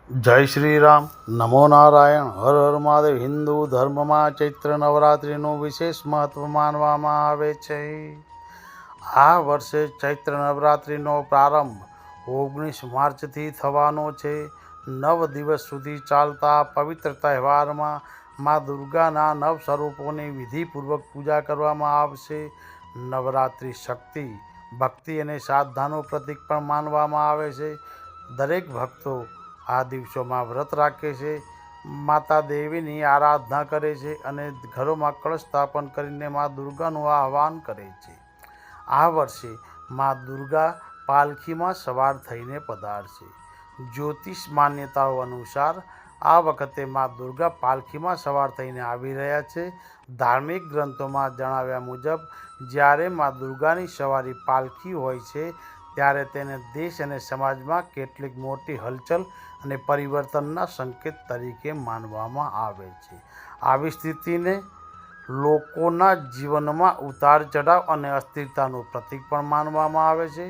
જય શ્રી રામ, નમો નારાયણ, હર હર મહાદેવ. હિન્દુ ધર્મમાં ચૈત્ર નવરાત્રિનું વિશેષ મહત્વ માનવામાં આવે છે. આ વર્ષે ચૈત્ર નવરાત્રિનો પ્રારંભ 19 માર્ચથી થવાનો છે. 9 દિવસ સુધી ચાલતા પવિત્ર તહેવારમાં મા દુર્ગાના 9 સ્વરૂપોની વિધિપૂર્વક પૂજા કરવામાં આવશે. નવરાત્રિ શક્તિ, ભક્તિ અને શ્રદ્ધાનું પ્રતીક પણ માનવામાં આવે છે. દરેક ભક્તો આ દિવસોમાં વ્રત રાખે છે, માતા દેવીની આરાધના કરે છે અને ઘરોમાં કળશ સ્થાપન કરીને મા દુર્ગાનું આહ્વાન કરે છે. આ વર્ષે મા દુર્ગા પાલખીમાં સવાર થઈને પધારશે. જ્યોતિષ માન્યતાઓ અનુસાર આ વખતે મા દુર્ગા પાલખીમાં સવાર થઈને આવી રહ્યા છે. ધાર્મિક ગ્રંથોમાં જણાવ્યા મુજબ જ્યારે મા દુર્ગાની સવારી પાલખી હોય છે ત્યારે તેને દેશ અને સમાજમાં કેટલીક મોટી હલચલ અને પરિવર્તનના સંકેત તરીકે માનવામાં આવે છે. આવી સ્થિતિને લોકોના જીવનમાં ઉતાર ચઢાવ અને અસ્થિરતાનું પ્રતીક પણ માનવામાં આવે છે.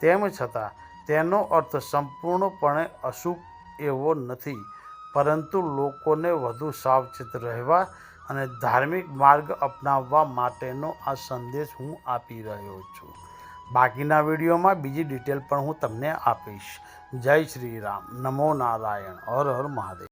તેમ છતાં તેનો અર્થ સંપૂર્ણપણે અશુભ એવો નથી, પરંતુ લોકોને વધુ સાવચેત રહેવા અને ધાર્મિક માર્ગ અપનાવવા માટેનો આ સંદેશ હું આપી રહ્યો છું. બાકીના વિડીયોમાં બીજી ડિટેલ પણ હું તમને આપીશ. જય શ્રી રામ, નમો નારાયણ, હર હર મહાદેવ.